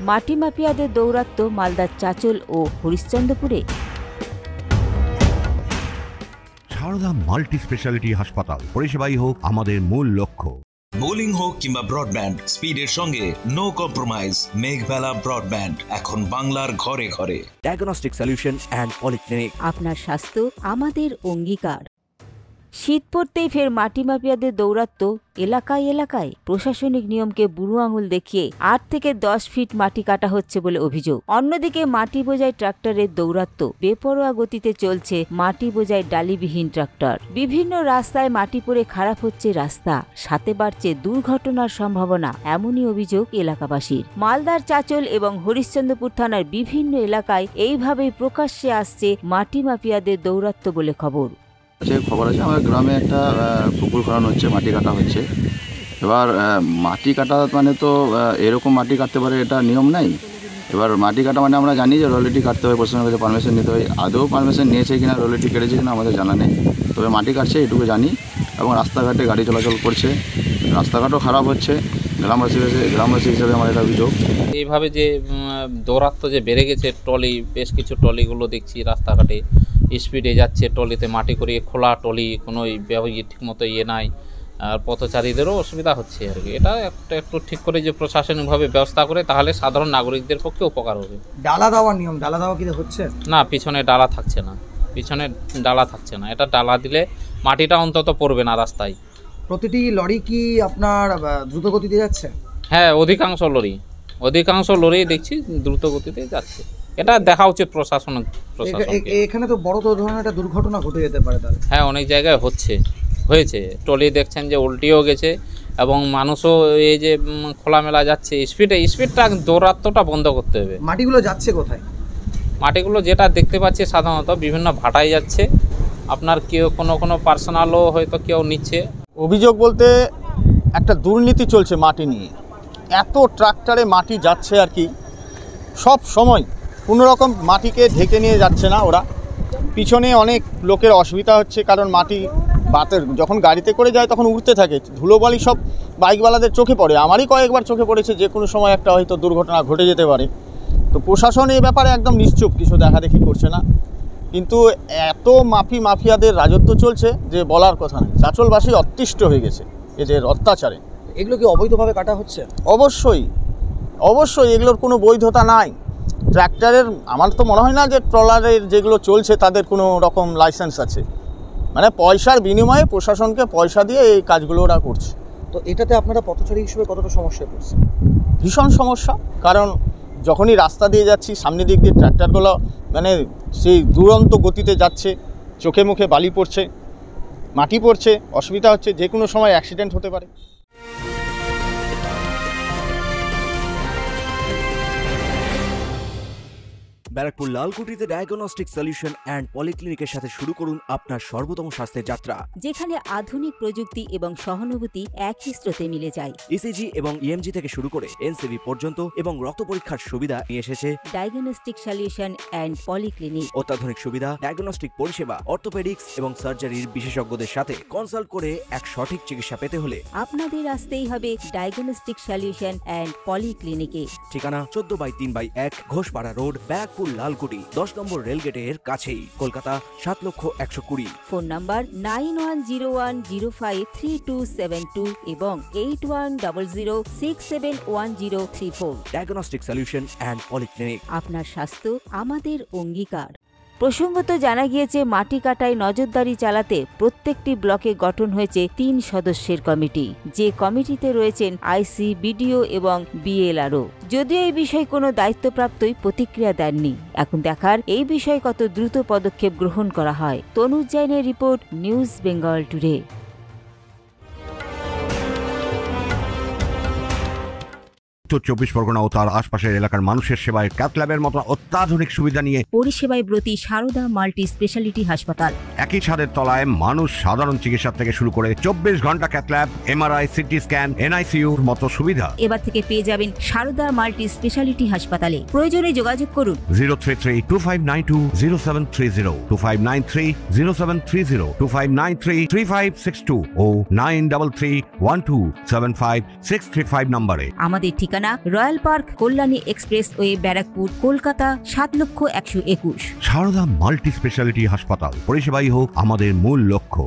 মাটি মাফিয়াদের দৌরাত্ম্য মালদার চাচল ও হরিশ্চন্দ্রপুরে। সারদা মাল্টি স্পেশালিটি হাসপাতাল, পরিষেবাই হোক আমাদের মূল লক্ষ্য। বোলিং হোক কিংবা ব্রডব্যান্ড, স্পিডের সঙ্গে নো কম্প্রোমাইজ। মেঘবেলা ব্রডব্যান্ড এখন বাংলার ঘরে ঘরে। Diagnostic solution and polyclinic. আপনার স্বাস্থ্য আমাদের অঙ্গীকার। শীত পড়তেই ফের মাটি মাফিয়াদের দৌরাত্ম্য এলাকায় এলাকায়। প্রশাসনিক নিয়মকে বুড়ো আঙুল দেখিয়ে 8 থেকে 10 ফিট মাটি কাটা হচ্ছে বলে অভিযোগ। অন্যদিকে মাটি বোঝাই ট্রাক্টরের দৌরাত্ম্য। বেপরোয়া গতিতে চলছে মাটি বোঝাই ডালিবিহীন ট্রাক্টর। বিভিন্ন রাস্তায় মাটি পড়ে খারাপ হচ্ছে রাস্তা, সাথে বাড়ছে দুর্ঘটনার সম্ভাবনা, এমনই অভিযোগ এলাকাবাসীর। মালদার চাচল এবং হরিশ্চন্দ্রপুর থানার বিভিন্ন এলাকায় এইভাবেই প্রকাশ্যে আসছে মাটি মাফিয়াদের দৌরাত্ম্য বলে খবর। খবর আছে আমার গ্রামে একটা পুকুর খনন হচ্ছে, মাটি কাটা হচ্ছে। এবার মাটি কাটা মানে তো এরকম মাটি কাটতে পারে এটা নিয়ম নাই। এবার মাটি কাটা মানে আমরা জানি যে রোলেটি কাটতে হবে, প্রশাসনের কাছে পারমিশন নিতে হয়। আদৌ পারমিশন নিয়েছে কিনা, রোলেটি কেটেছে কিনা আমাদের জানা নেই, তবে মাটি কাটছে এটুকু জানি। এবং রাস্তাঘাটে গাড়ি চলাচল করছে, রাস্তাঘাটও খারাপ হচ্ছে। গ্রামবাসী হিসেবে আমার এটা অভিযোগ। এইভাবে যে দৌরাত্ম্য যে বেড়ে গেছে, ট্রলি, বেশ কিছু ট্রলিগুলো দেখছি রাস্তাঘাটে স্পিডে যাচ্ছে, ট্রলিতে মাটি করিয়ে, খোলা ট্রলি, কোনো ঠিকমতো নাই, আর পথচারীদেরও অসুবিধা হচ্ছে আর কি। এটা একটু ঠিক করে যে প্রশাসনিকভাবে ব্যবস্থা করে তাহলে সাধারণ নাগরিকদের পক্ষে উপকার হবে। ডালা দেওয়ার নিয়ম, ডালা দেওয়া কি হচ্ছে না? পিছনে ডালা থাকছে না, এটা ডালা দিলে মাটিটা অন্তত পড়বে না রাস্তায়। প্রতিটি লরি কি আপনার দ্রুত গতিতে যাচ্ছে? হ্যাঁ, অধিকাংশ লরি দেখছি দ্রুত গতিতে যাচ্ছে। এটা দেখা উচিত প্রশাসন। এখানে তো বড় ধরনের একটা দুর্ঘটনা ঘটে যেতে পারে। হ্যাঁ, অনেক জায়গায় হয়েছে। ট্রলি দেখছেন যে উল্টিও গেছে, এবং মানুষও এই যে খোলামেলা যাচ্ছে স্পিডটা দৌরাত্ম্যটা বন্ধ করতে হবে। মাটিগুলো যাচ্ছে কোথায়? মাটিগুলো যেটা দেখতে পাচ্ছি সাধারণত বিভিন্ন ভাটায় যাচ্ছে। আপনার কেউ কোনো পার্সোনালও হয়তো কেউ নিচ্ছে। অভিযোগ বলতে একটা দুর্নীতি চলছে মাটি নিয়ে। এত ট্রাক্টরে মাটি যাচ্ছে আর কি, সব সময় কোনো রকম মাটিকে ঢেকে নিয়ে যাচ্ছে না ওরা। পিছনে অনেক লোকের অসুবিধা হচ্ছে, কারণ মাটি বাতের যখন গাড়িতে করে যায় তখন উড়তে থাকে, ধুলোবালি সব বাইকওয়ালাদের চোখে পড়ে। আমারই কয়েকবার চোখে পড়েছে, যে কোনো সময় একটা হয়তো দুর্ঘটনা ঘটে যেতে পারে। তো প্রশাসন এই ব্যাপারে একদম নিশ্চুপ, কিছু দেখাদেখি করছে না। কিন্তু এত মাফিয়াদের রাজত্ব চলছে যে বলার কথা নেই। চাচলবাসী অতিষ্ঠ হয়ে গেছে এদের অত্যাচারে। এগুলো কি অবৈধভাবে কাটা হচ্ছে? অবশ্যই এগুলোর কোনো বৈধতা নাই। ট্র্যাক্টরের আমার তো মনে হয় না যে ট্রলারের যেগুলো চলছে তাদের কোনো রকম লাইসেন্স আছে। মানে পয়সার বিনিময়ে প্রশাসনকে পয়সা দিয়ে এই কাজগুলো ওরা করছে। তো এটাতে আপনারা পথচারী হিসেবে কতটা সমস্যায় পড়ছে? ভীষণ সমস্যা, কারণ যখনই রাস্তা দিয়ে যাচ্ছি সামনের দিক দিয়ে ট্র্যাক্টরগুলো মানে সেই দুরন্ত গতিতে যাচ্ছে, চোখে মুখে বালি পড়ছে, মাটি পড়ছে, অসুবিধা হচ্ছে, যে কোনো সময় অ্যাক্সিডেন্ট হতে পারে। ব্যারাকপুর লালকুটিতে ডায়াগনস্টিক সলিউশন অ্যান্ড পলিক্লিনিকের সাথে শুরু করুন আপনার সর্বোত্তম স্বাস্থ্যের যাত্রা, যেখানে আধুনিক প্রযুক্তি এবং সহানুভূতি একই স্রোতে মিলে যায়। ইসিজি এবং ইএমজি থেকে শুরু করে এনসিবি পর্যন্ত এবং রক্ত পরীক্ষার সুবিধা নিয়ে এসেছে ডায়াগনস্টিক সলিউশন অ্যান্ড পলিক্লিনিক। অত্যাধুনিক সুবিধা, ডায়াগনস্টিক পরিষেবা, অর্থোপেডিক্স এবং সার্জারির বিশেষজ্ঞদের সাথে কনসাল্ট করে এক সঠিক চিকিৎসা পেতে হলে আপনাদের আসতেই হবে ডায়াগনস্টিক সলিউশন অ্যান্ড পলিক্লিনিকে। ঠিকানা 14/3/1 ঘোষপাড়া রোড, ব্যারাকপুর লালকুটি, 10 নম্বর রেলগেটের কাছেই, কলকাতা 7,120,000। ফোন নাম্বার 9101053272 এবং 8100671034। Diagnostic solution and polyclinic. আপনার স্বাস্থ্য আমাদের অঙ্গীকার। প্রসঙ্গত জানা গিয়েছে, মাটি কাটায় নজরদারি চালাতে প্রত্যেকটি ব্লকে গঠন হয়েছে 3 সদস্যের কমিটি, যে কমিটিতে রয়েছেন আইসি, বিডিও এবং বিএলআরও। যদিও এই বিষয়ে কোনো দায়িত্বপ্রাপ্তই প্রতিক্রিয়া দেননি। এখন দেখার এই বিষয়ে কত দ্রুত পদক্ষেপ গ্রহণ করা হয়। তনুজ জৈনের রিপোর্ট, নিউজ বেঙ্গল টুডে। উত্তর 24 পরগনা ও তার আশপাশের এলাকার মানুষের সেবায় ক্যাথ ল্যাবের মতো অত্যাধুনিক সুবিধা নিয়ে পরিষেবায় ব্রতী সারদা মাল্টি স্পেশালিটি হাসপাতাল। একই ছাদের তলায় মানুষ সাধারণ চিকিৎসা থেকে শুরু করে 24 ঘন্টা cath lab, MRI, CT scan, এনআইসিইউর মতো সুবিধা এবার থেকে পেয়ে যাবেন সারদা মাল্টি স্পেশালিটি হাসপাতালে। প্রয়োজনে যোগাযোগ করুন 033-2592-0730, 2593-0730, 2593-3562 ও 9331275635 নম্বরে। আমাদের ঠিকানা ঠিকানা royal park, Kalyani expressway, Barrackpore, Kolkata ৭,১২১,000। সারদা মাল্টি স্পেশালিটি হাসপাতাল, পরিষেবাই হোক আমাদের মূল লক্ষ্য।